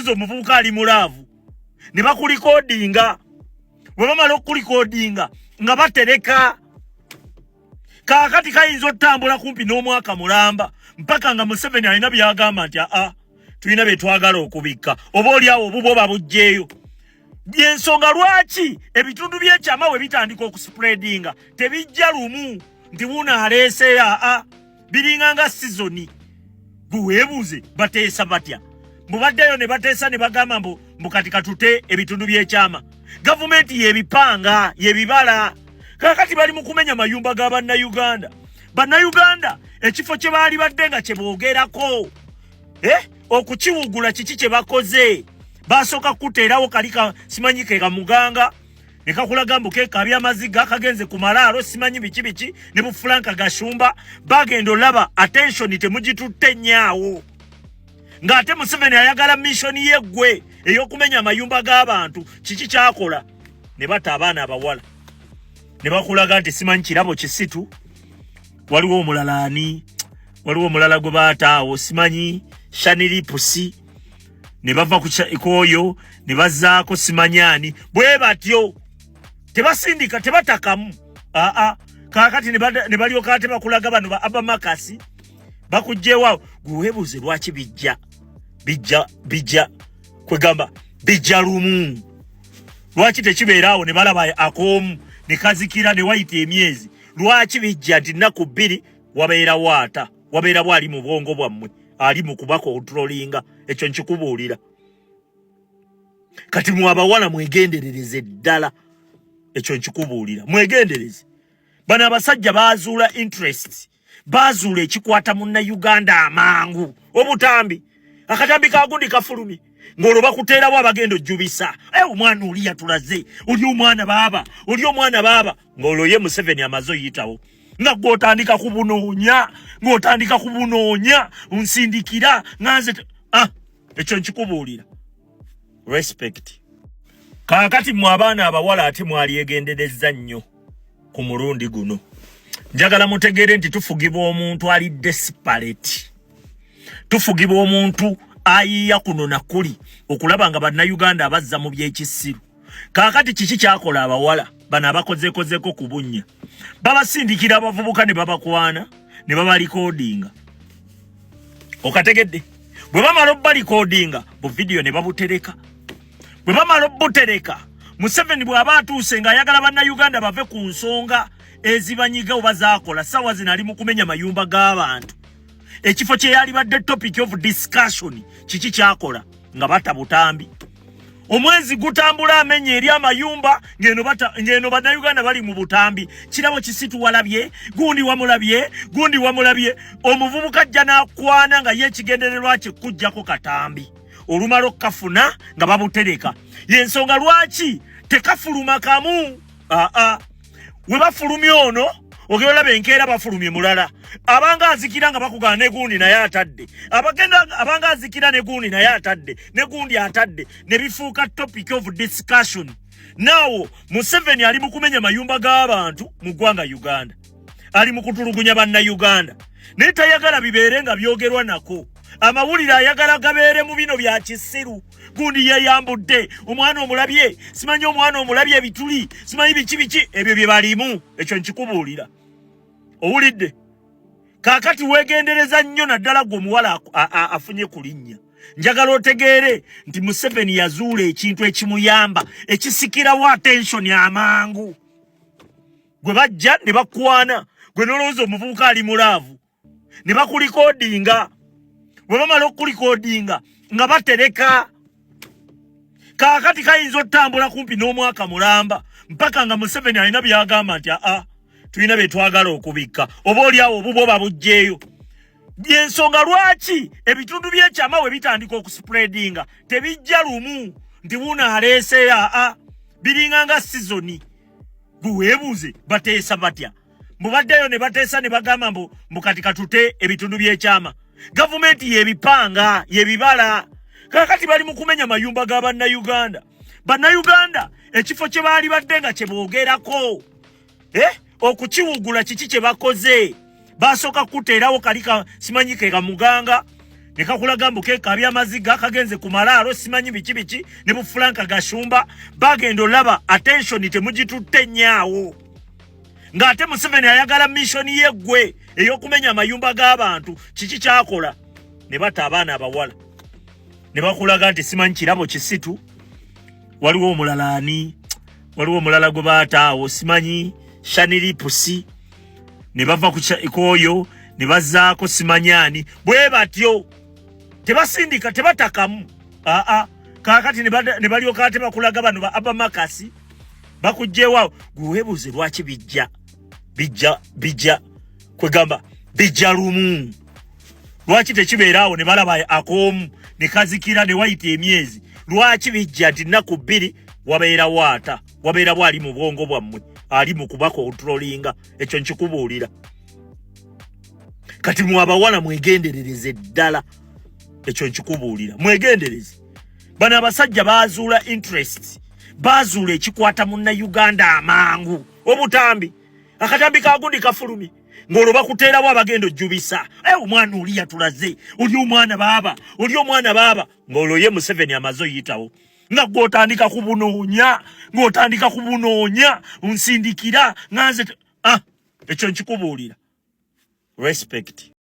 nolowooza omuvubuka ali mulaavu ne bakulikodinga bwe bamala okulikodinga nga batereka kaakati kayinza otambula kumpi n'omwaka mulamba mpaka nga Museveni alina byagamba nti tulina byetwagala okubikka oba oliawo obubwo babugjeeyo. Byensonga lwaki ebitundu by'ekyama we bitandika okuspreadinga tebijja lumu nti wuno aleese biringa nga sizoni. Buweebuuze bateesa batya mubaddeyo ne bateesa ne bagamba mbu kati katute ebitundu by'ekyama. Gavumenti yebipanga yebibala kakati bali mu kumenya mayumba ga bannayuganda. Bannayuganda ekifo kye baali badde nga kye boogerako okukiwugula kiki kye bakoze. Basooka kuteerawo kalika simanyi ke kamuganga ne kakulaga mbu keekabya amaziga kagenze ku malaalo simanyi biki ne bufulanka gashumba bagenda olaba attention temugitutte nnyawo ng'ate Museveni ayagala mission yeggwe ey'okumenya amayumba g'abantu kiki kyakola ne bata abaana abawala ne bakulaga nti simanyi kirabo kisitu waliwo omulala gwe baataawo simanyi Shaniri Pusi ne bava kuoyo ne bazzaako simanyani bwe batyo tebasindika tebatakamu kaakati ne balyoka ate bakulaga bano ba Abamakasi bakugjeewo guweebuuze lwaki bijja kwegamba bijja lumu lwaki tekibeeraawo ne balaba akoomu ne kazikira ne wayita emyezi lwaki bijja nti nnaku bbiri wabeerawo ali mu bwongo bwammwe ali mu kubakontrolinga. Ekyo nkikubuulira kati mwabawala mwegenderereze ddala. Ekyo nkikubuulira mwegendereze. Bano abasajja baazuula interest baazuula ekikwata munnayuganda amangu obutambi akatambi kagundi kafulumye ng'olwo bakuteerawo abagenda ojjubisa omwana oli yatulaze oli omwana baaba ng'olwo ye Museveni amaze oyitawo nga gw'otandika kubunoonya nsindikira nganze ekyo nkikubuulira respect. Kaakati mwe abaana abawala ate mwalyegenderezza nnyo ku mulundi guno. Njagala mutegeere nti tufugibwa omuntu ali desperate, tufugibwa omuntu ayiya kuno na kuli okulaba nga bannayuganda abazza mu byekisiru. Kaakati kiki kyakola abawala bano abakozeeko ku bunnya? Babasindikira abavubuka ne babakwana ne babalikodinga. Okategedde bwe bamala obbalikodinga bu video ne babutereka. Bwe bamala obbutereka Museveni bw'aba atuuse ng'ayagala bannayuganda bave ku nsonga ezibanyiga oba zaakola ssaawa zino ali mu kumenya mayumba g'abantu. Ekifo kye yali badde topic of discussion kiki kyakola nga bata butambi. Omwezi gutambula amenya eri amayumba ng'eno bannayuganda bali mu butambi. Kirabo kisitu walabye gundi wamulabye omuvubuka ajja n'akwana nga yeekigendererwa kye kujjako katambi olumala okukafuna nga babutereka. Yensonga lwaki tekafuluma kamu we bafulumye ono ogera olaba enkeera bafulumye mulala abanga azikira nga bakugana ne gundi naye atadde abanga azikira ne gundi naye atadde ne gundi atadde ne bifuuka topic of discussion. Now Museveni ali mu kumenya mayumba g'abantu mu ggwanga Uganda, ali mu kutulugunya bannayuganda naye tayagala bibeere nga byogerwa nako. Amawulire ayagala gabeere mu bino bya kisiru. Gundi yeyambudde omwana omulabye simanyi omwana omulabye ebituli simanyi biki ebyo bye balimu. Ekyo nkikubuulira owulidde. Kaakati weegendereza nnyo naddala gwe omuwala afunye ku linnya. Njagala otegeere nti Museveni yazuula ekintu ekimuyamba ekisikirawo attention amangu. Gwe bajja ne bakwana gwe nolowooza omuvubuka ali mulaavu ne bakulikodinga. Bwe bamala okulikodinga nga batereka kaakati kayinza otambula kumpi n'omwaka mulamba mpaka nga Museveni alina byagamba nti tulina byetwagala okubikka oba oliawo obubwo babugjeeyo. Byensonga lwaki ebitundu by'ekyama we bitandika okuspreadinga tebijja lumu nti wuno aleese biringa nga sizoni. Buweebuuze bateesa batya mubaddeyo ne bateesa ne bagamba mbu kati katute ebitundu by'ekyama. Gavumenti yebipanga yebibala kakati bali mu kumenya mayumba ga bannayuganda. Bannayuganda ekifo kye baali badde nga kye boogerako okukiwugula kiki kye bakoze. Basooka kuteerawo kalika simanyi ke kamuganga nekakulaga mbuke kabya amaziga kagenze ku malaalo simanyi biki ne bu Franka Gashumba bagendo laba attention temugitutte nyaawo ngate Museveni ayagala mission yeggwe eyokumenya mayumba g'abantu kiki kyakola ne bata abaana abawala ne bakulaga nti simanyi kirabo kisitu waliwo omulala gwe baataawo simanyi Shanili Pusi ne bava ku koyo ne bazaako simanyani bwe batyo tebasindika tebatakamu kakati ne balyoka ate bakulaga bano ba Abamakasi bakujjeewo gwebuze lwaki bijja kwegamba bijja lumu lwaki tekibeeraawo ne balaba akoomu ne kazikira ne wayita emyezi lwaki bijja nti nnaku 2 wabeera bwali mu bwongo bwammwe ali mu kubakontrolinga ekyo nkikubuulira kati mwabawala mwegenderereze ddala ekyo nkikubuulira mwegendereze bano abasajja bazuula interest bazuula ekikwata munna Uganda amangu obutambi akatambi kagundi kafulumi ngolo bakuteerawo abagendo jjubisa omwana oli yatulaze oli omwana baaba ngolo ye Museveni amazo yitawo nga gwotandika kubunoonya unsindikira nganze ekyo nkikubuulira respect